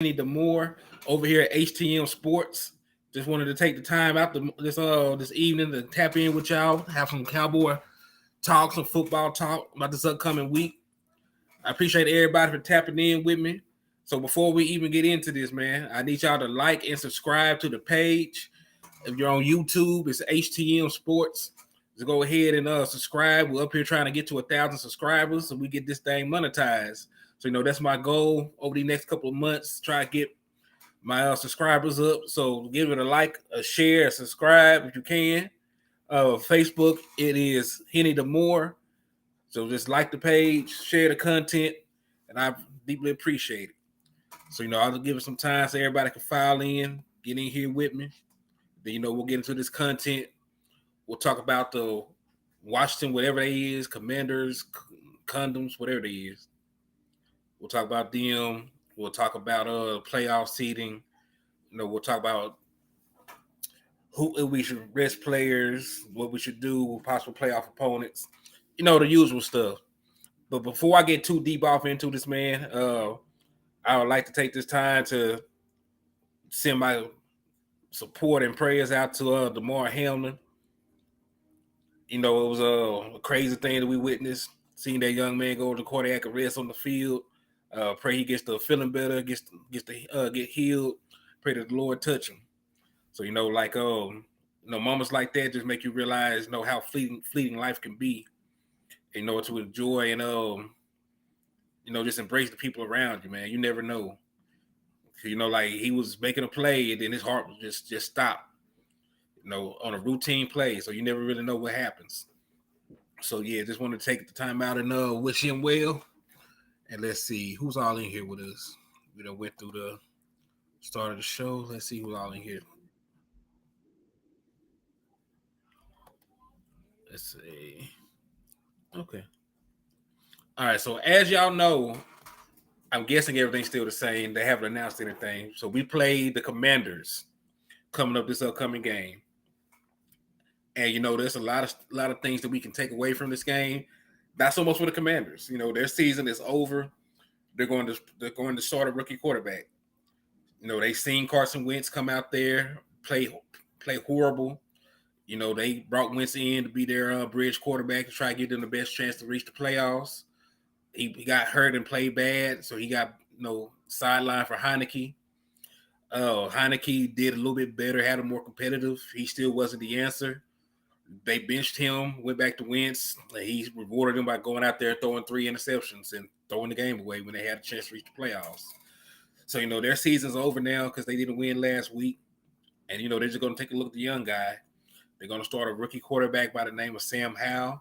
The more over here at HTM Sports. Just wanted to take the time out this evening to tap in with y'all, have some Cowboy talk, some football talk about this upcoming week. I appreciate everybody for tapping in with me. So before we even get into this, man, I need y'all to like and subscribe to the page. If you're on YouTube, it's HTM Sports. Just go ahead and subscribe. We're up here trying to get to 1,000 subscribers so we get this thing monetized. So, that's my goal over the next couple of months, try to get my subscribers up. So give it a like, a share, a subscribe if you can. Facebook, it is Henny the More. So just like the page, share the content, and I deeply appreciate it. So, I'll give it some time so everybody can file in, get in here with me. Then, we'll get into this content. We'll talk about the Washington, whatever they is, Commanders, condoms, whatever they is. We'll talk about them. We'll talk about playoff seeding. We'll talk about who we should rest players, what we should do with possible playoff opponents. The usual stuff. But before I get too deep off into this, man, I would like to take this time to send my support and prayers out to DeMar Hamlin. It was a crazy thing that we witnessed, seeing that young man go to cardiac arrest on the field. Pray he gets to feeling better, gets to get healed. Pray that the Lord touch him. So, moments like that just make you realize, how fleeting life can be. To enjoy and, just embrace the people around you, man. You never know. Like he was making a play and then his heart was just stopped, on a routine play. So you never really know what happens. So, yeah, just want to take the time out and wish him well. And let's see who's all in here with us. We done went through the start of the show. Let's see who's all in here. Let's see. Okay. All right. So as y'all know, I'm guessing everything's still the same. They haven't announced anything. So we played the Commanders coming up this upcoming game. And there's a lot of things that we can take away from this game. Not so much for the Commanders. Their season is over. They're going to start a rookie quarterback. They seen Carson Wentz come out there, play horrible. They brought Wentz in to be their bridge quarterback to try to give them the best chance to reach the playoffs. He got hurt and played bad, so he got sideline for Heineke. Heineke did a little bit better, had him more competitive. He still wasn't the answer. They benched him, went back to Wentz. He rewarded him by going out there throwing 3 interceptions and throwing the game away when they had a chance to reach the playoffs. So, their season's over now because they didn't win last week. And, they're just going to take a look at the young guy. They're going to start a rookie quarterback by the name of Sam Howell.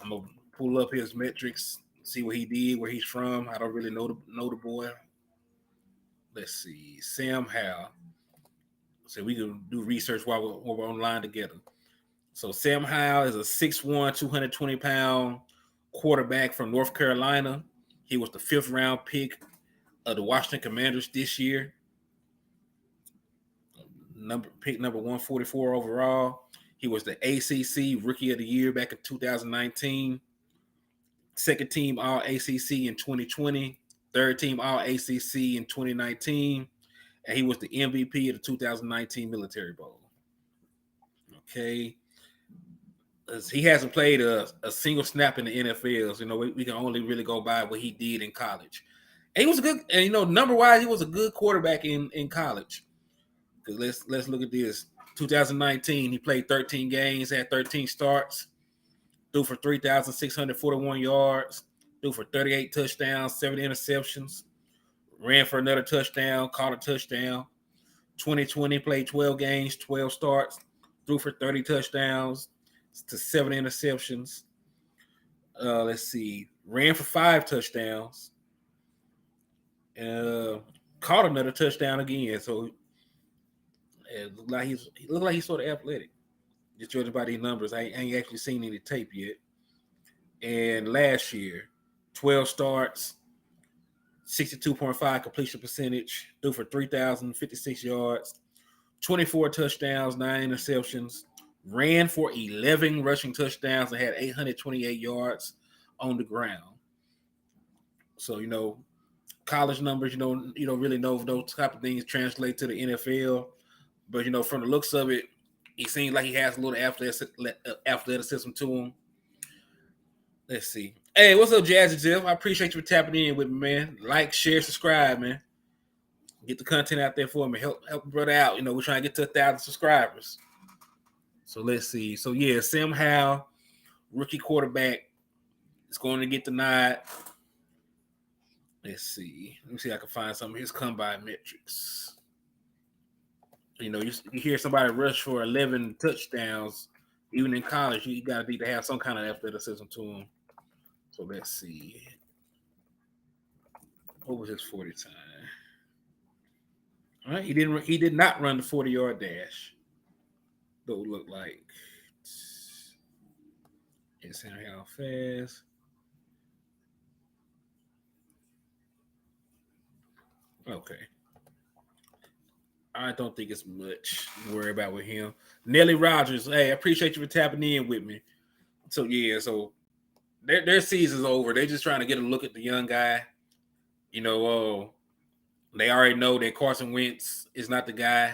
I'm going to pull up his metrics, see what he did, where he's from. I don't really know the boy. Let's see. Sam Howell. So we can do research while we're online together. So Sam Howell is a 6'1", 220-pound quarterback from North Carolina. He was the 5th round pick of the Washington Commanders this year. Pick number 144 overall. He was the ACC Rookie of the Year back in 2019. Second team All ACC in 2020. Third team All ACC in 2019. And he was the MVP of the 2019 Military Bowl. Okay. He hasn't played a single snap in the NFL. So, we can only really go by what he did in college. And he was a good, and number-wise, he was a good quarterback in college. Because let's look at this. 2019, he played 13 games, had 13 starts, threw for 3,641 yards, threw for 38 touchdowns, 7 interceptions, ran for another touchdown, caught a touchdown. 2020, played 12 games, 12 starts, threw for 30 touchdowns to 7 interceptions. Let's see. Ran for 5 touchdowns. Caught another touchdown again. So it looked like he's sort of athletic. Just judging by these numbers, I ain't actually seen any tape yet. And last year, 12 starts, 62.5 completion percentage, threw for 3,056 yards, 24 touchdowns, 9 interceptions, ran for 11 rushing touchdowns, and had 828 yards on the ground. So, college numbers. You don't really know if those type of things translate to the NFL. But from the looks of it, he seems like he has a little athleticism to him. Let's see. Hey, what's up, Jazzy Jeff? I appreciate you for tapping in with me, man. Like, share, subscribe, man. Get the content out there for me. Help the brother out. We're trying to get to 1,000 subscribers. So let's see. So yeah, Sam Howell, rookie quarterback, is going to get the nod. Let's see. Let me see if I can find some of his combine metrics. You hear somebody rush for 11 touchdowns, even in college, you got to need to have some kind of athleticism to him. So let's see. What was his 40 time? All right, he did not run the 40-yard dash. That would look like. It's how fast. Okay. I don't think it's much to worry about with him. Nelly Rogers, hey, I appreciate you for tapping in with me. So yeah, so their season's over. They're just trying to get a look at the young guy. They already know that Carson Wentz is not the guy.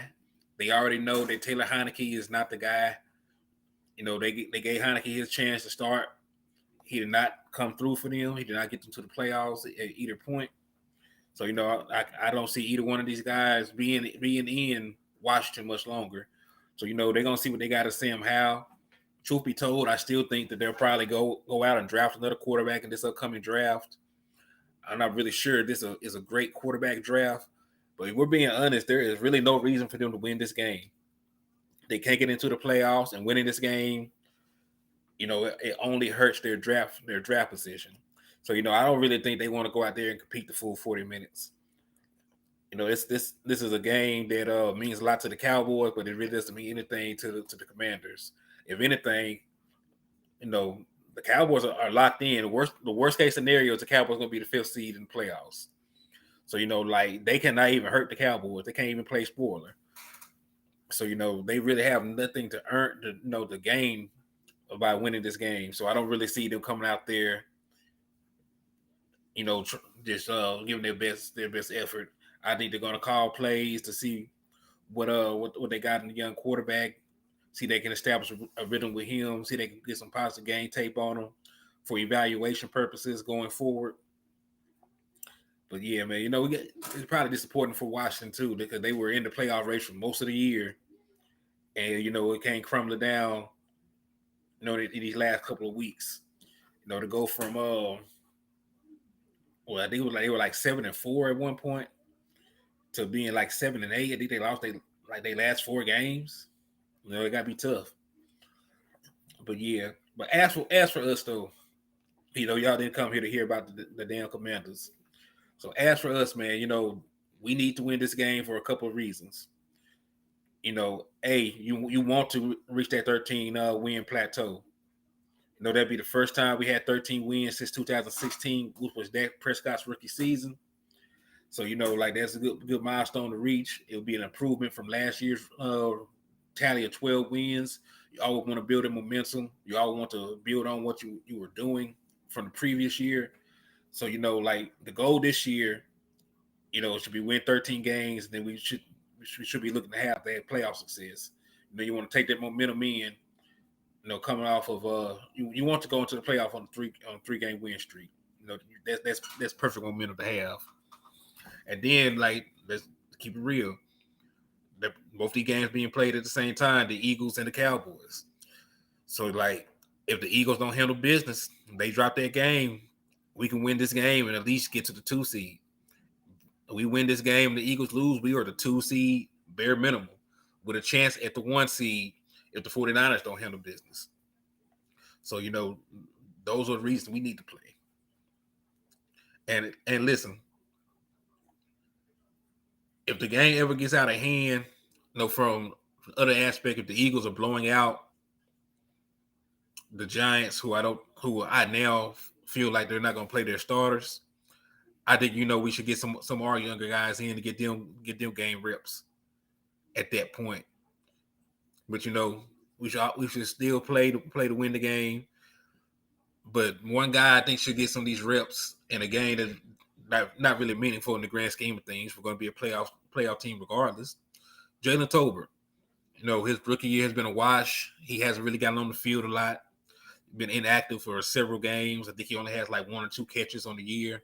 They already know that Taylor Heineke is not the guy. They gave Heineke his chance to start. He did not come through for them. He did not get them to the playoffs at either point. So I don't see either one of these guys being in Washington much longer. So they're gonna see what they got of Sam Howell. Truth be told, I still think that they'll probably go out and draft another quarterback in this upcoming draft. I'm not really sure this is a great quarterback draft, but if we're being honest, there is really no reason for them to win this game. They can't get into the playoffs, and winning this game, it only hurts their draft position. So I don't really think they want to go out there and compete the full 40 minutes. This is a game that means a lot to the Cowboys, but it really doesn't mean anything to the Commanders. If anything, the Cowboys are locked in. The worst case scenario is the Cowboys going to be the 5th seed in the playoffs. So they cannot even hurt the Cowboys. They can't even play spoiler. So they really have nothing to earn the game by winning this game. So I don't really see them coming out there, just giving their best effort. I think they're going to call plays to see what they got in the young quarterback. See they can establish a rhythm with him. See they can get some positive game tape on him for evaluation purposes going forward. But yeah, man, it's probably disappointing for Washington too because they were in the playoff race for most of the year, and it came crumbling down. In these last couple of weeks, to go from I think they were like 7-4 at one point to being like 7-8. I think they lost their last 4 games. It gotta be tough. But yeah, but as for us though, y'all didn't come here to hear about the damn Commanders. So as for us, man, we need to win this game for a couple of reasons. You want to reach that 13 win plateau. That'd be the first time we had 13 wins since 2016, which was Dak Prescott's rookie season. So that's a good milestone to reach. It'll be an improvement from last year's tally of 12 wins. You always want to build a momentum. You always want to build on what you were doing from the previous year. So the goal this year, should be win 13 games. Then we should be looking to have that playoff success. You want to take that momentum in. Coming off of you want to go into the playoff on a 3-game win streak. That's perfect momentum to have. And then let's keep it real. Both these games being played at the same time, the Eagles and the Cowboys. So if the Eagles don't handle business, they drop their game, we can win this game and at least get to the 2 seed. We win this game, the Eagles lose, we are the 2 seed bare minimum with a chance at the 1 seed if the 49ers don't handle business. So, those are the reasons we need to play. And listen, if the game ever gets out of hand, from the other aspect, if the Eagles are blowing out the Giants, who I now feel like they're not going to play their starters, I think we should get some of our younger guys in to get them game reps at that point. But we should still play to win the game. But one guy I think should get some of these reps in a game not really meaningful in the grand scheme of things. We're going to be a playoff team regardless. Jalen Tolbert, his rookie year has been a wash. He hasn't really gotten on the field a lot. Been inactive for several games. I think he only has like 1 or 2 catches on the year.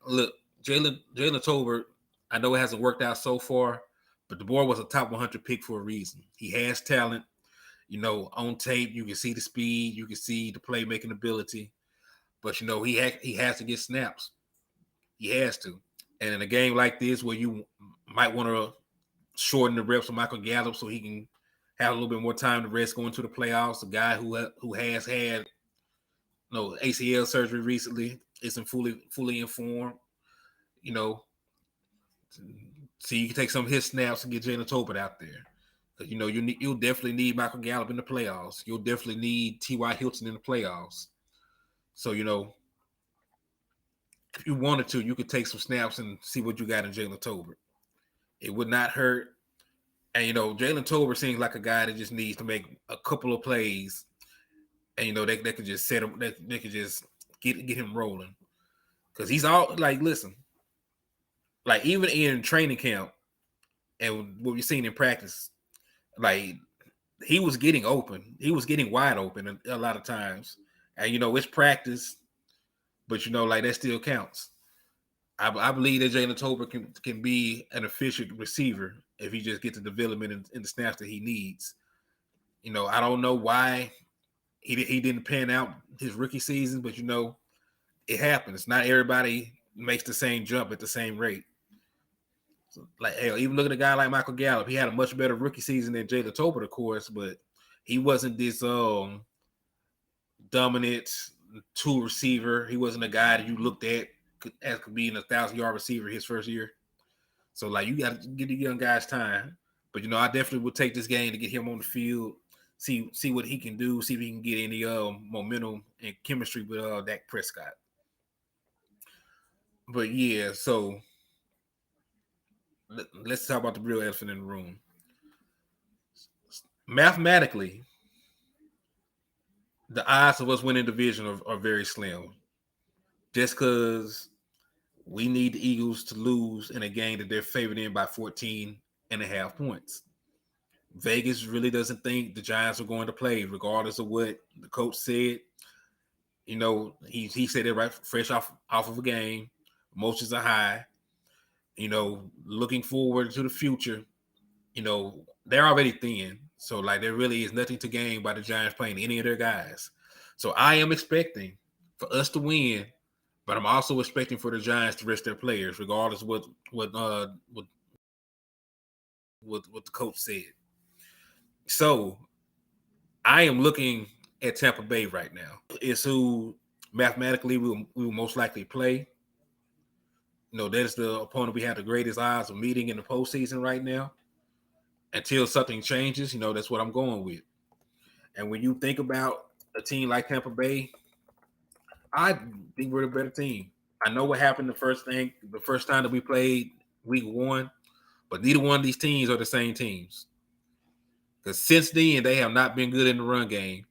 Look, Jalen Tolbert, I know it hasn't worked out so far, but the boy was a top 100 pick for a reason. He has talent. On tape, you can see the speed, you can see the playmaking ability, but he has to get snaps. He has to. And in a game like this, where you might want to shorten the reps of Michael Gallup so he can have a little bit more time to rest going to the playoffs, a guy who has had ACL surgery recently, isn't fully informed. So you can take some of his snaps and get Jalen Tolbert out there. Because you'll definitely need Michael Gallup in the playoffs. You'll definitely need T.Y. Hilton in the playoffs. So if you wanted to, you could take some snaps and see what you got in Jalen Tolbert. It would not hurt. And Jalen Tolbert seems like a guy that just needs to make a couple of plays, and they could just set him. They could just get him rolling. Because he's all like, listen, like even in training camp and what we've seen in practice, like he was getting open. He was getting wide open a lot of times. And it's practice, but like that still counts. I believe that Jalen Tolbert can be an efficient receiver if he just gets the development in the snaps that he needs. I don't know why he didn't pan out his rookie season, but it happens. Not everybody makes the same jump at the same rate. So, like, hell, even look at a guy like Michael Gallup. He had a much better rookie season than Jalen Tolbert, of course, but he wasn't this dominant tool receiver. He wasn't a guy that you looked at as could be a 1,000-yard receiver his first year. So, like, you got to give the young guys time. But, I definitely would take this game to get him on the field, see what he can do, see if he can get any momentum and chemistry with Dak Prescott. But, yeah, so let's talk about the real elephant in the room. Mathematically, the odds of us winning the division are very slim. Just because we need the Eagles to lose in a game that they're favored in by 14.5 points. Vegas really doesn't think the Giants are going to play, regardless of what the coach said. He said it right fresh off of a game. Emotions are high. Looking forward to the future. They're already thin. So, like, there really is nothing to gain by the Giants playing any of their guys. So, I am expecting for us to win, but I'm also expecting for the Giants to rest their players, regardless of what the coach said. So, I am looking at Tampa Bay right now. It's who mathematically we will most likely play. That's the opponent we have the greatest odds of meeting in the postseason right now. Until something changes, that's what I'm going with. And when you think about a team like Tampa Bay, I think we're the better team. I know what happened the first time that we played week 1, but neither one of these teams are the same teams. Because since then, they have not been good in the run game.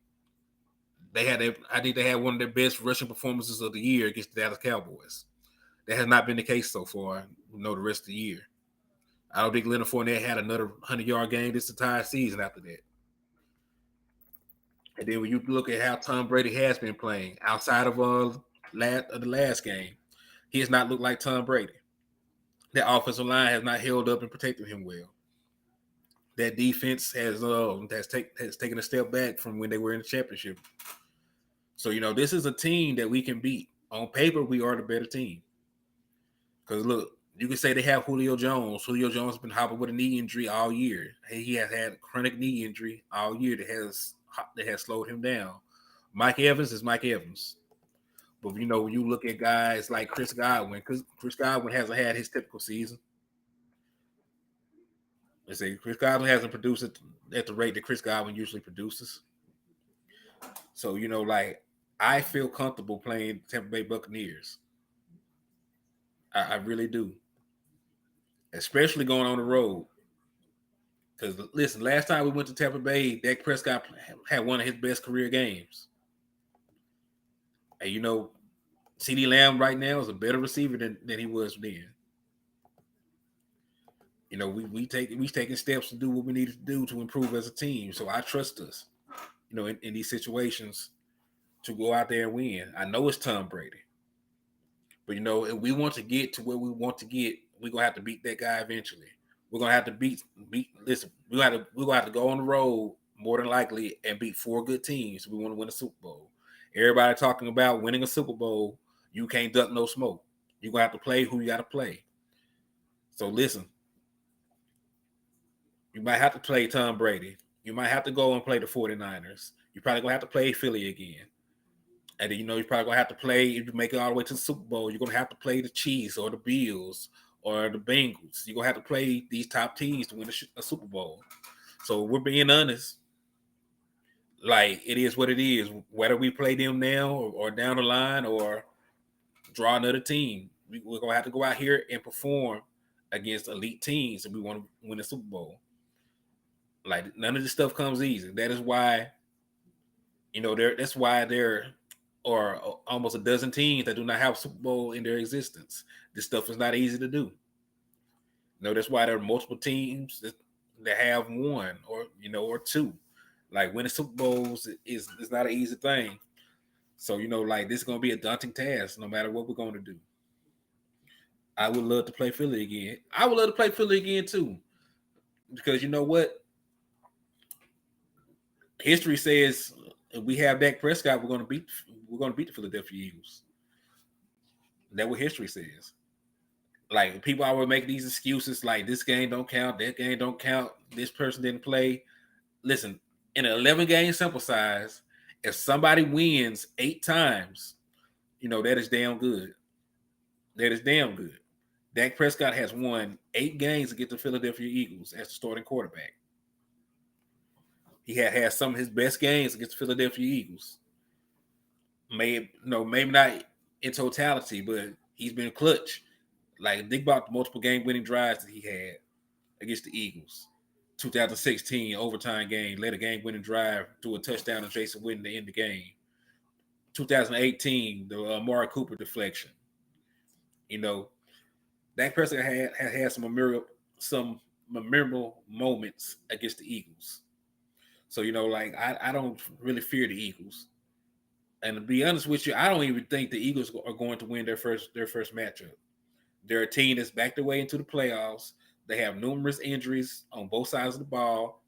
I think they had one of their best rushing performances of the year against the Dallas Cowboys. That has not been the case so far, the rest of the year. I don't think Leonard Fournette had another 100-yard game this entire season after that. And then when you look at how Tom Brady has been playing outside of the last game, he has not looked like Tom Brady. That offensive line has not held up and protected him well. That defense has taken a step back from when they were in the championship. So, this is a team that we can beat. On paper, we are the better team. Because, look, you can say they have Julio Jones. Julio Jones has been hopping with a knee injury all year. He has had a chronic knee injury all year that has slowed him down. Mike Evans is Mike Evans. But, when you look at guys like Chris Godwin, because Chris Godwin hasn't had his typical season. Let's say Chris Godwin hasn't produced at the rate that Chris Godwin usually produces. So, I feel comfortable playing Tampa Bay Buccaneers. I really do. Especially going on the road. Because, listen, last time we went to Tampa Bay, Dak Prescott had one of his best career games. And, CD Lamb right now is a better receiver than he was then. You know, we taking steps to do what we needed to do to improve as a team. So I trust us, you know, in these situations to go out there and win. I know it's Tom Brady, but you know, if we want to get to where we want to get, we're gonna have to beat that guy eventually. We're gonna have to beat. Listen, we're gonna have to go on the road more than likely and beat 4 good teams if we want to win a Super Bowl. Everybody talking about winning a Super Bowl, you can't duck no smoke. You're gonna have to play who you got to play. So listen, you might have to play Tom Brady. You might have to go and play the 49ers. You're probably gonna have to play Philly again. And then, you know, you're probably gonna have to play, if you make it all the way to the Super Bowl, you're gonna have to play the Chiefs or the Bills or the Bengals. You're gonna have to play these top teams to win a Super Bowl. So we're being honest. Like, it is what it is. Whether we play them now or down the line or draw another team, we're gonna have to go out here and perform against elite teams if we want to win a Super Bowl. Like, none of this stuff comes easy. That is why, you know, that's why there are almost a dozen teams that do not have Super Bowl in their existence. This stuff is not easy to do. You know, that's why there are multiple teams that have one or, you know, or two. Like, winning Super Bowls is not an easy thing. So, you know, like, this is gonna be a daunting task no matter what we're going to do. I would love to play Philly again. I would love to play Philly again too. Because you know what? History says if we have Dak Prescott, we're gonna beat the Philadelphia Eagles. That's what history says. Like, people always make these excuses like this game don't count, that game don't count, this person didn't play. Listen, in an 11-game sample size, if somebody wins 8 times, you know, that is damn good. That is damn good. Dak Prescott has won 8 games against the Philadelphia Eagles as the starting quarterback. He had some of his best games against the Philadelphia Eagles. Maybe not in totality, but he's been clutch. Like, think about the multiple game-winning drives that he had against the Eagles. 2016 overtime game, led a game-winning drive to a touchdown to Jason Witten to end the game. 2018, the Amari Cooper deflection. You know, Dak Prescott had some memorable moments against the Eagles. So, you know, like, I don't really fear the Eagles. And to be honest with you, I don't even think the Eagles are going to win their first matchup. They're a team that's backed their way into the playoffs. They have numerous injuries on both sides of the ball.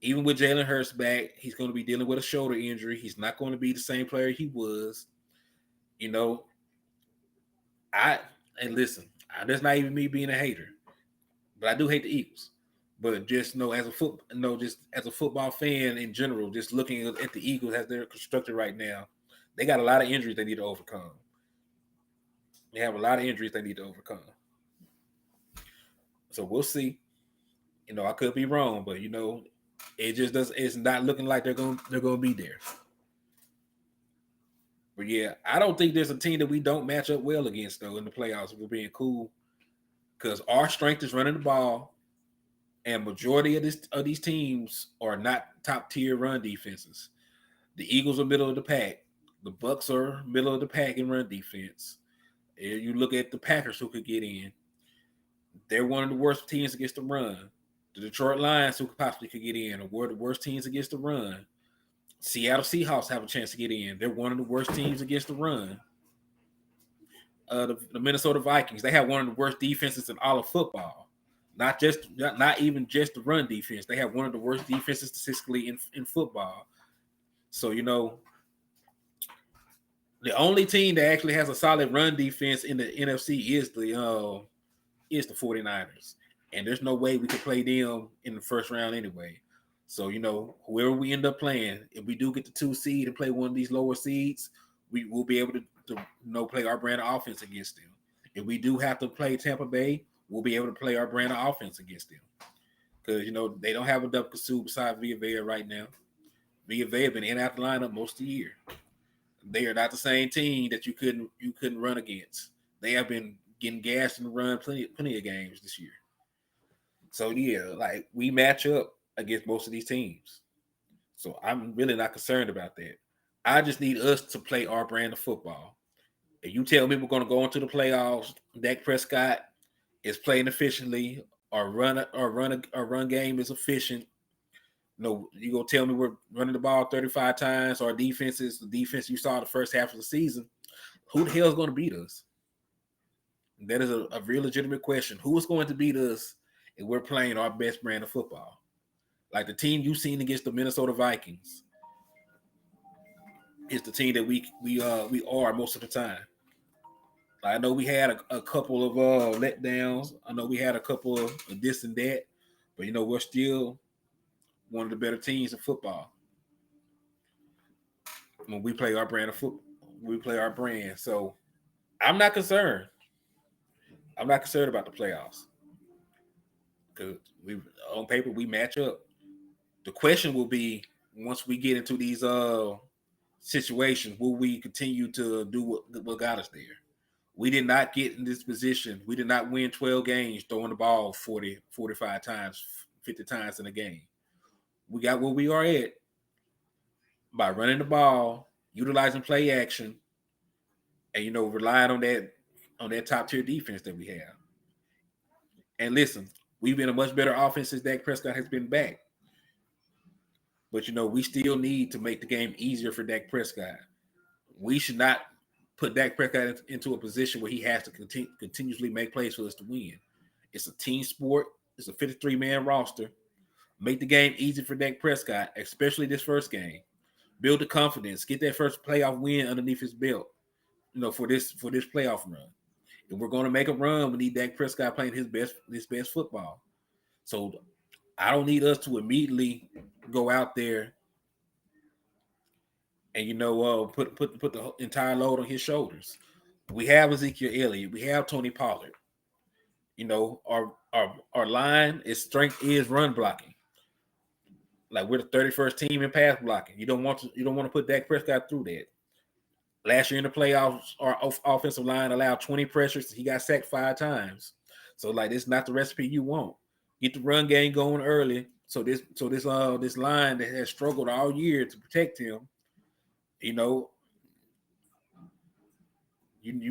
Even with Jalen Hurts back, he's going to be dealing with a shoulder injury. He's not going to be the same player he was. You know, and listen, that's not even me being a hater, but I do hate the Eagles. But just know, just as a football fan in general, just looking at the Eagles as they're constructed right now, they got a lot of injuries they need to overcome. They have a lot of injuries they need to overcome. So we'll see. You know, I could be wrong, but you know, it's not looking like they're gonna be there. But yeah, I don't think there's a team that we don't match up well against though in the playoffs if we're being cool. Because our strength is running the ball, and majority of these teams are not top tier run defenses. The Eagles are middle of the pack. The Bucks are middle of the pack in run defense. And you look at the Packers who could get in. They're one of the worst teams against the run. The Detroit Lions who possibly could get in are the worst teams against the run. Seattle Seahawks have a chance to get in. They're one of the worst teams against the run. The Minnesota Vikings, they have one of the worst defenses in all of football. Not even just the run defense. They have one of the worst defenses statistically in football. So, you know, the only team that actually has a solid run defense in the NFC is the 49ers. And there's no way we could play them in the first round anyway. So, you know, whoever we end up playing, if we do get the 2 seed and play one of these lower seeds, we will be able to play our brand of offense against them. If we do have to play Tampa Bay, we'll be able to play our brand of offense against them. Because, you know, they don't have a Dub Kasu beside Villa right now. Villa have been in and out the lineup most of the year. They are not the same team that you couldn't run against. They have been getting gassed and run plenty of games this year. So yeah, like, we match up against most of these teams. So I'm really not concerned about that. I just need us to play our brand of football. If you tell me we're going to go into the playoffs, Dak Prescott is playing efficiently, our run game is efficient. No, you gonna tell me we're running the ball 35 times? Our defense is the defense you saw the first half of the season. Who the hell is going to beat us? That is a real legitimate question. Who is going to beat us if we're playing our best brand of football? Like the team you've seen against the Minnesota Vikings is the team that we are most of the time. I know we had a couple of letdowns. I know we had a couple of this and that, but we're still one of the better teams in football. When we play our brand of football, we play our brand. So I'm not concerned. I'm not concerned about the playoffs because we on paper we match up. The question will be once we get into these situations, will we continue to do what got us there? We did not get in this position. We did not win 12 games throwing the ball 40, 45 times, 50 times in a game. We got where we are at by running the ball, utilizing play action, and relying on that top tier defense that we have. And listen, we've been a much better offense since Dak Prescott has been back. But we still need to make the game easier for Dak Prescott. We should not put Dak Prescott into a position where he has to continuously make plays for us to win. It's a team sport. It's a 53-man roster. Make the game easy for Dak Prescott, especially this first game. Build the confidence. Get that first playoff win underneath his belt. For this playoff run. If we're going to make a run, we need Dak Prescott playing his best football. So I don't need us to immediately go out there and put the entire load on his shoulders. We have Ezekiel Elliott. We have Tony Pollard. Our line, its strength is run blocking. Like we're the 31st team in pass blocking. You don't want to put Dak Prescott through that. Last year in the playoffs, our offensive line allowed 20 pressures. He got sacked 5 times. So it's not the recipe you want. Get the run game going early. So this line that has struggled all year to protect him, you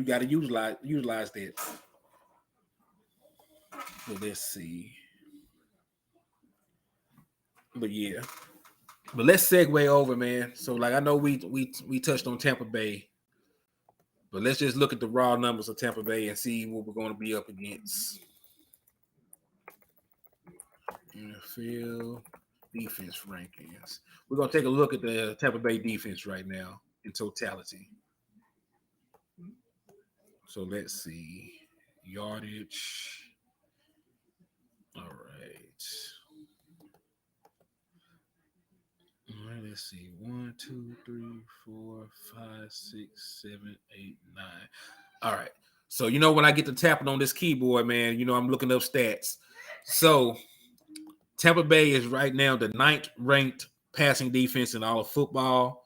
got to utilize that. So let's see. But yeah. But let's segue over, man. So I know we touched on Tampa Bay. But let's just look at the raw numbers of Tampa Bay and see what we're going to be up against. NFL defense rankings. We're going to take a look at the Tampa Bay defense right now in totality. So let's see. Yardage. All right. All right, let's see. 1, 2, 3, 4, 5, 6, 7, 8, 9. All right. So, when I get to tapping on this keyboard, man, I'm looking up stats. So, Tampa Bay is right now the 9th ranked passing defense in all of football.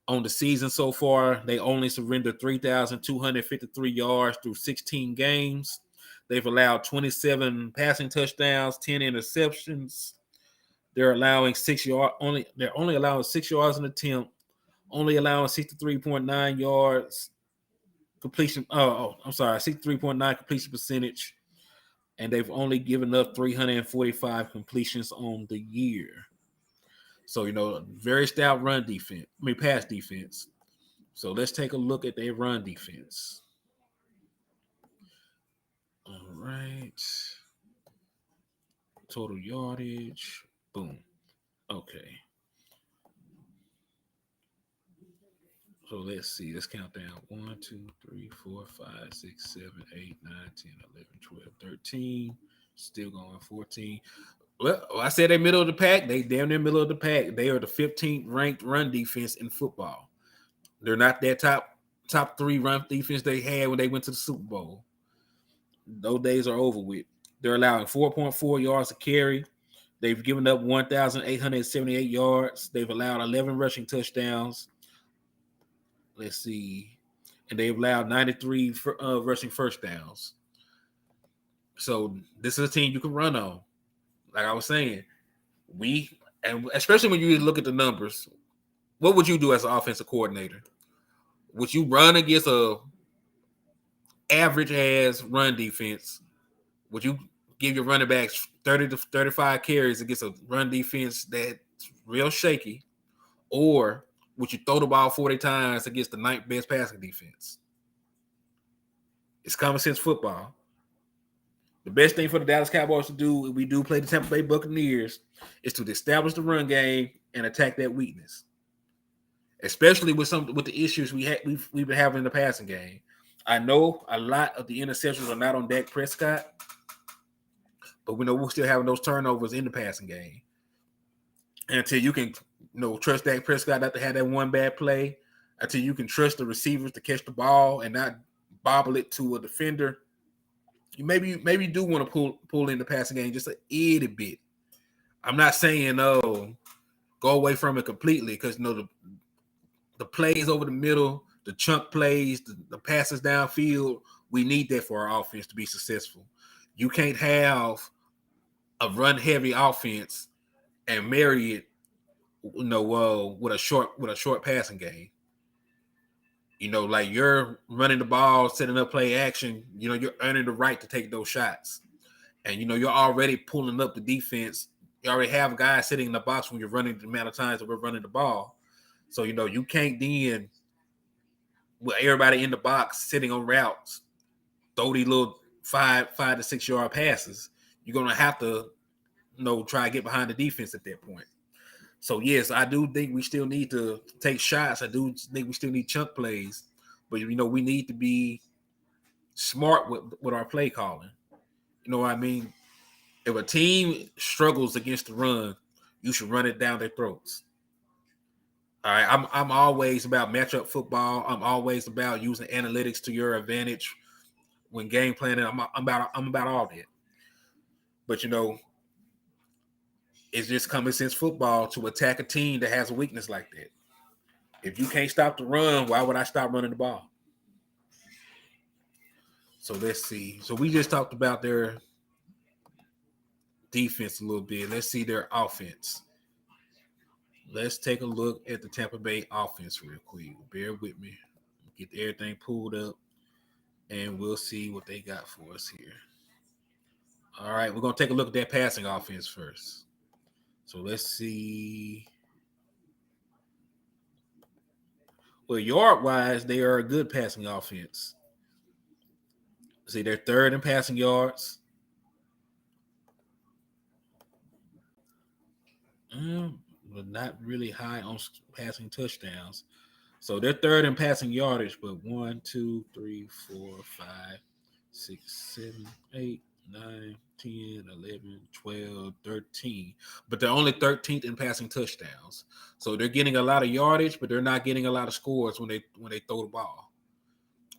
On the season so far, they only surrendered 3,253 yards through 16 games. They've allowed 27 passing touchdowns, 10 interceptions. They're allowing 6 yards only. They're only allowing 6 yards an attempt, only allowing 63.9 yards completion. 63.9 completion percentage, and they've only given up 345 completions on the year. So very stout pass defense. So let's take a look at their run defense. All right. Total yardage. Boom. Okay. So let's see. Let's count down. 1, 2, 3, 4, 5, 6, 7, 8, 9, 10, 11, 12, 13. Still going 14. Well, I said they're middle of the pack. They damn near middle of the pack. They are the 15th ranked run defense in football. They're not that top 3 run defense they had when they went to the Super Bowl. Those days are over with. They're allowing 4.4 yards a carry. They've given up 1,878 yards. They've allowed 11 rushing touchdowns. Let's see. And they've allowed 93 rushing first downs. So this is a team you can run on. Like I was saying, and especially when you look at the numbers, what would you do as an offensive coordinator? Would you run against a average ass run defense, would you give your running backs 30 to 35 carries against a run defense that's real shaky, or would you throw the ball 40 times against the ninth best passing defense? It's common sense football. The best thing for the Dallas Cowboys to do, if we do play the Tampa Bay Buccaneers, is to establish the run game and attack that weakness. Especially with the issues we've been having in the passing game. I know a lot of the interceptions are not on Dak Prescott, but we know we're still having those turnovers in the passing game. And until you can, trust Dak Prescott not to have that one bad play, until you can trust the receivers to catch the ball and not bobble it to a defender, you maybe do want to pull in the passing game just a itty bit. I'm not saying go away from it completely, because the plays over the middle, the chunk plays, the passes downfield, we need that for our offense to be successful. You can't have a run-heavy offense and marry it, with a short passing game. Like you're running the ball, setting up play action. You're earning the right to take those shots, and you're already pulling up the defense. You already have guys sitting in the box when you're running the amount of times that we're running the ball. So you can't then, with everybody in the box sitting on routes, throw these little 5 to 6 yard passes. You're gonna have to, try to get behind the defense at that point. So yes, I do think we still need to take shots. I do think we still need chunk plays, but we need to be smart with our play calling. You know what I mean? If a team struggles against the run, you should run it down their throats. All right, I'm always about matchup football. I'm always about using analytics to your advantage when game planning. I'm about all that. But it's just common sense football to attack a team that has a weakness like that. If you can't stop the run, why would I stop running the ball? So let's see. So we just talked about their defense a little bit. Let's see their offense. Let's take a look at the Tampa Bay offense real quick. Bear with me. Get everything pulled up, and we'll see what they got for us here. All right, we're going to take a look at that passing offense first. So let's see. Well, yard-wise, they are a good passing offense. See, they're third in passing yards. But not really high on passing touchdowns. So they're third in passing yardage, but 1, 2, 3, 4, 5, 6, 7, 8, 9, 10, 11, 12, 13. But they're only 13th in passing touchdowns. So they're getting a lot of yardage, but they're not getting a lot of scores when they throw the ball.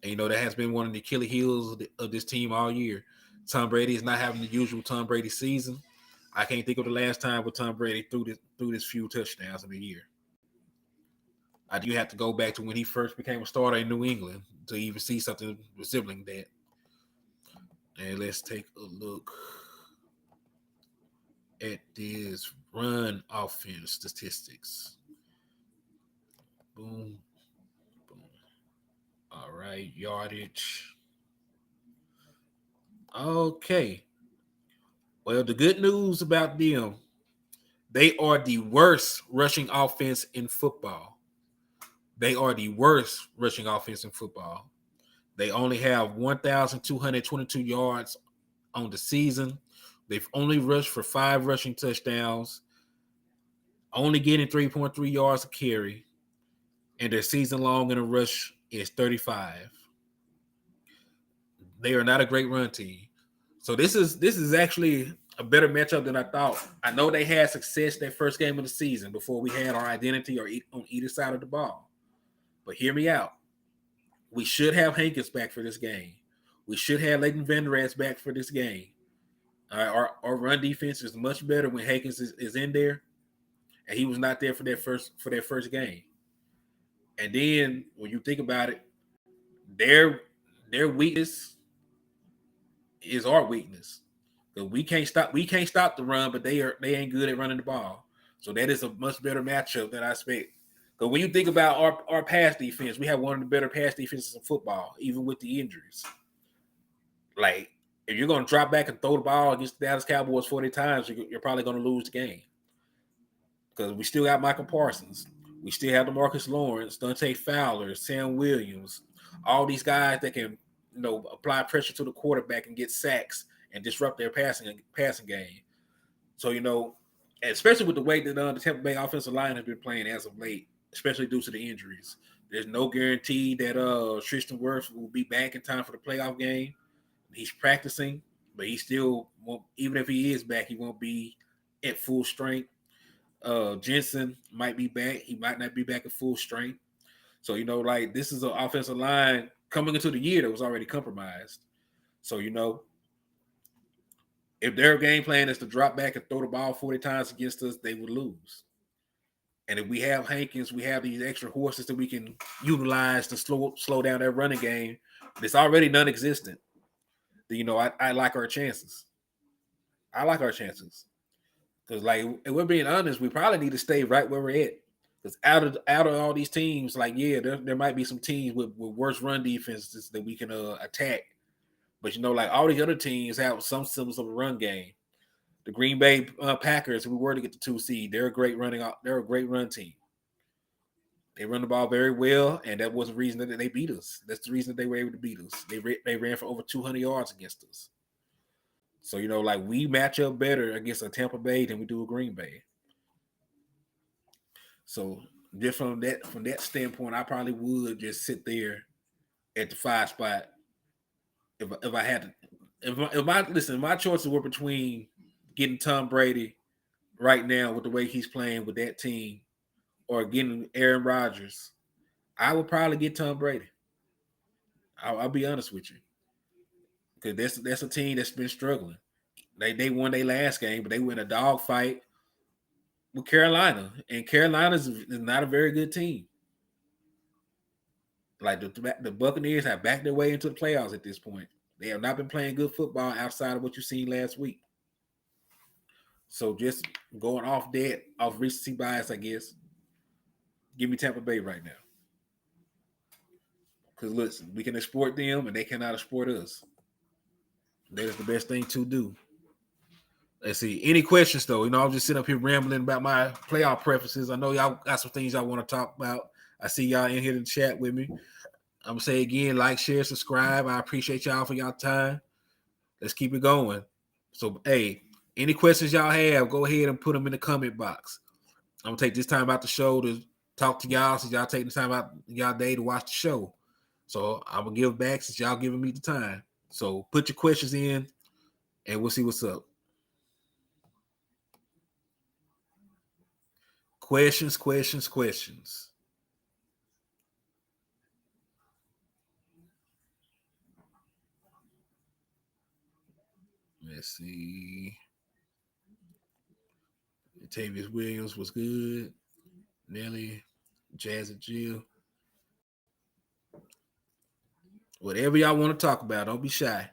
And that has been one of the Achilles heels of this team all year. Tom Brady is not having the usual Tom Brady season. I can't think of the last time when Tom Brady threw this few touchdowns in a year. I do have to go back to when he first became a starter in New England to even see something resembling that. And let's take a look at this run offense statistics. Boom, boom. All right, yardage. Okay. Well, the good news about them, they are the worst rushing offense in football. They are the worst rushing offense in football. They only have 1,222 yards on the season. They've only rushed for 5 rushing touchdowns, only getting 3.3 yards a carry, and their season long in a rush is 35. They are not a great run team. So this is actually a better matchup than I thought. I know they had success that first game of the season before we had our identity on either side of the ball. But hear me out. We should have Hankins back for this game. We should have Leighton Vander Esch back for this game. Our run defense is much better when Hankins is in there, and he was not there for that first game. And then when you think about it, their weakness is our weakness. Because we can't stop the run, but they ain't good at running the ball. So that is a much better matchup than I expect. Because when you think about our pass defense, we have one of the better pass defenses in football, even with the injuries. Like, if you're going to drop back and throw the ball against the Dallas Cowboys 40 times, you're probably going to lose the game. Because we still got Michael Parsons. We still have DeMarcus Lawrence, Dante Fowler, Sam Williams, all these guys that can, apply pressure to the quarterback and get sacks and disrupt their passing game. So, especially with the way that the Tampa Bay offensive line has been playing as of late, especially due to the injuries. There's no guarantee that Tristan Wirfs will be back in time for the playoff game. He's practicing, but he still won't. Even if he is back, he won't be at full strength. Jensen might be back. He might not be back at full strength. So, this is an offensive line coming into the year that was already compromised. So, if their game plan is to drop back and throw the ball 40 times against us, they would lose. And if we have Hankins, we have these extra horses that we can utilize to slow down that running game. It's already non-existent. I like our chances. I like our chances. Because, if we're being honest, we probably need to stay right where we're at. Because out of all these teams, there might be some teams with worse run defenses that we can attack. But, all these other teams have some semblance of a run game. The Green Bay Packers, if we were to get the 2 seed, they're a great run team. They run the ball very well, and that was the reason that they beat us. That's the reason that they were able to beat us. They ran for over 200 yards against us. So, we match up better against a Tampa Bay than we do a Green Bay. So, just from that standpoint, I probably would just sit there at the 5 spot if I had to. If my choices were between getting Tom Brady right now with the way he's playing with that team or getting Aaron Rodgers, I would probably get Tom Brady. I'll be honest with you. Because that's a team that's been struggling. They won their last game, but they win a dogfight with Carolina. And Carolina's is not a very good team. Like the Buccaneers have backed their way into the playoffs at this point. They have not been playing good football outside of what you've seen last week. So just going off recency bias, I guess, give me Tampa Bay right now. Because listen, we can exploit them and they cannot exploit us. That is the best thing to do. Let's see. Any questions though? I'm just sitting up here rambling about my playoff preferences. I know y'all got some things y'all want to talk about. I see y'all in here to chat with me. I'm gonna say again, like, share, subscribe. I appreciate y'all for y'all time. Let's keep it going. So, hey, any questions y'all have, go ahead and put them in the comment box. I'm gonna take this time out the show to talk to y'all since y'all taking the time out y'all day to watch the show. So I'm gonna give back since y'all giving me the time. So put your questions in and we'll see what's up. Questions. Let's see. Tavius Williams was good. Nelly, Jazz and Jill. Whatever y'all want to talk about, don't be shy.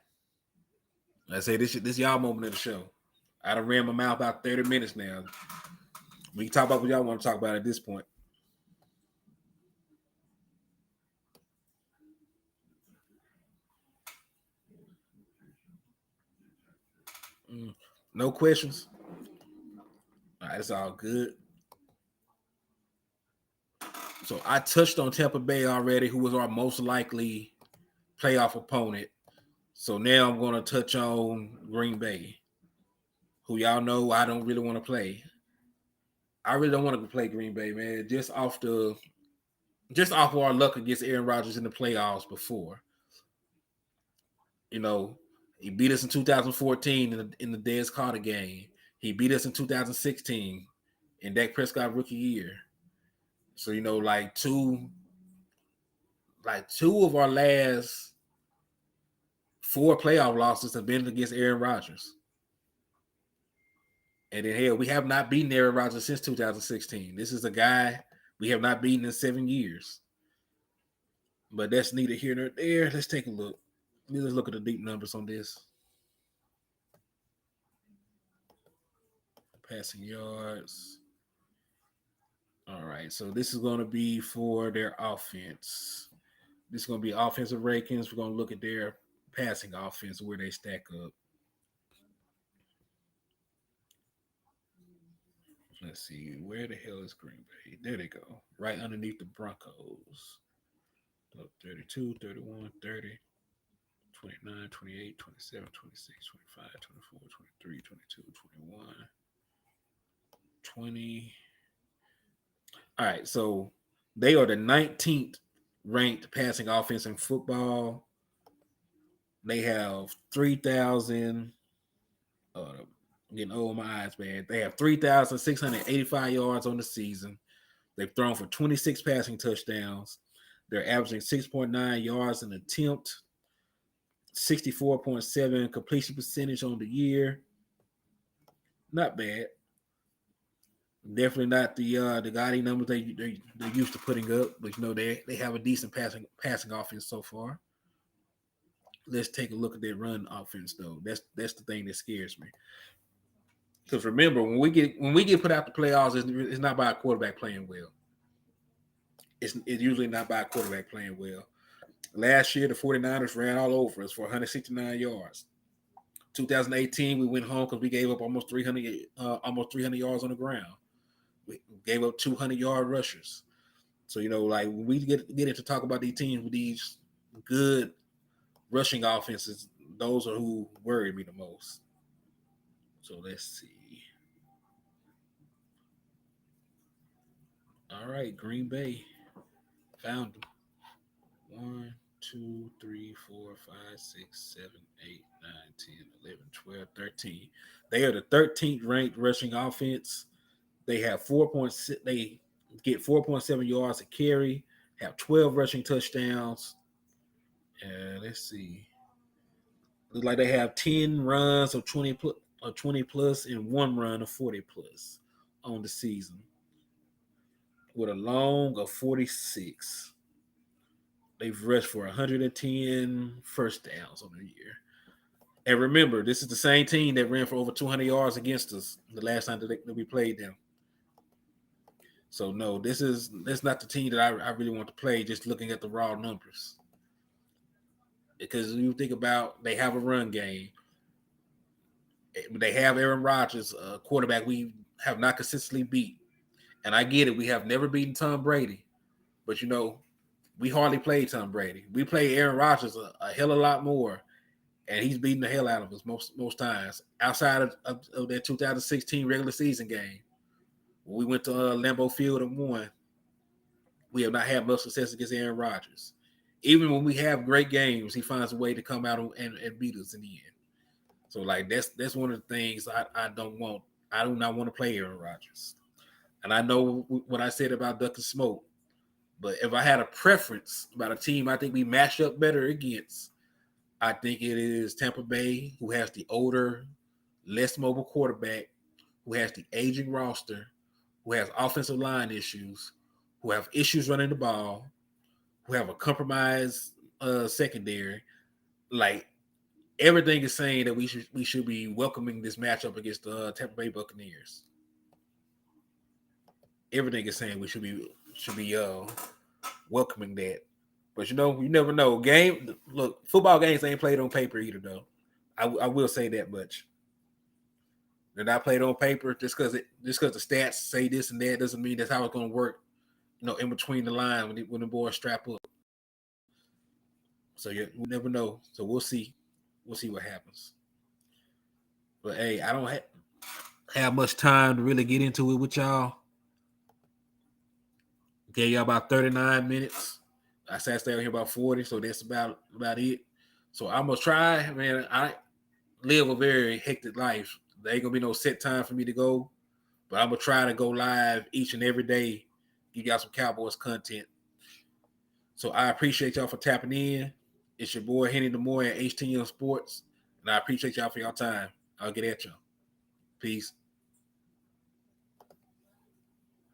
I say this y'all moment of the show. I done ran my mouth about 30 minutes now. We can talk about what y'all want to talk about at this point. No questions. All right, it's all good. So I touched on Tampa Bay already, who was our most likely playoff opponent. So now I'm going to touch on Green Bay, who y'all know I don't really want to play. I really don't want to play Green Bay, man. Just off of our luck against Aaron Rodgers in the playoffs before. He beat us in 2014 in the Dez Carter game. He beat us in 2016 in Dak Prescott rookie year. So two of our last 4 playoff losses have been against Aaron Rodgers. And then hell, we have not beaten Aaron Rodgers since 2016. This is a guy we have not beaten in 7 years. But that's neither here nor there. Let's take a look. Let's look at the deep numbers on this. Passing yards. All right, so this is going to be for their offense. This is going to be offensive rankings. We're going to look at their passing offense where they stack up. Let's see, where the hell is Green Bay? There they go, right underneath the Broncos. 32, 31, 30, 29, 28, 27, 26, 25, 24, 23, 22, 21, 20. All right, so they are the 19th ranked passing offense in football. They have 3,000. I'm getting old in my eyes, man. They have 3,685 yards on the season. They've thrown for 26 passing touchdowns. They're averaging 6.9 yards an attempt, 64.7 completion percentage on the year. Not bad. Definitely not the gaudy numbers they're used to putting up, but they have a decent passing offense so far. Let's take a look at their run offense though. That's the thing that scares me. Because remember, when we get put out the playoffs, it's not by a quarterback playing well. It's usually not by a quarterback playing well. Last year, the 49ers ran all over us for 169 yards. 2018, we went home because we gave up almost 300 yards on the ground. We gave up 200-yard rushers. So, like when we get into talk about these teams with these good rushing offenses, those are who worry me the most. So let's see. All right, Green Bay. Found them. 1, 2, 3, 4, 5, 6, 7, 8, 9, 10, 11, 12, 13. They are the 13th ranked rushing offense. They have 4.6. They get 4.7 yards a carry. Have 12 rushing touchdowns. And let's see. Looks like they have 10 runs of 20 plus and one run of 40 plus on the season, with a long of 46. They've rushed for 110 first downs on the year. And remember, this is the same team that ran for over 200 yards against us the last time that we played them. So no, that's not the team that I really want to play. Just looking at the raw numbers, because you think about, they have a run game. They have Aaron Rodgers, a quarterback we have not consistently beat. And I get it, we have never beaten Tom Brady, but we hardly played Tom Brady. We play Aaron Rodgers a hell of a lot more, and he's beating the hell out of us most times. Outside of that 2016 regular season game, when we went to Lambeau Field and won, we have not had much success against Aaron Rodgers. Even when we have great games, he finds a way to come out and beat us in the end. So like that's one of the things I don't want. I do not want to play Aaron Rodgers. And I know what I said about Duck and Smoke, but if I had a preference about a team I think we match up better against, I think it is Tampa Bay, who has the older, less mobile quarterback, who has the aging roster, who has offensive line issues, who have issues running the ball, who have a compromised secondary. Like, everything is saying that we should be welcoming this matchup against the Tampa Bay Buccaneers. Everything is saying we should be welcoming that. But you never know. Football games ain't played on paper either, though. I will say that much. They're not played on paper just because the stats say this and that doesn't mean that's how it's going to work. In between the line when the boys strap up. So you never know. So we'll see. We'll see what happens. But hey, I don't have much time to really get into it with y'all. Gave y'all about 39 minutes. I sat stay here about 40, so that's about it. So I'm gonna try, man. I live a very hectic life. There ain't gonna be no set time for me to go, but I'm gonna try to go live each and every day, give y'all some Cowboys content. So I appreciate y'all for tapping in. It's your boy Henny DeMoy at HTM Sports, and I appreciate y'all for y'all time. I'll get at y'all. Peace.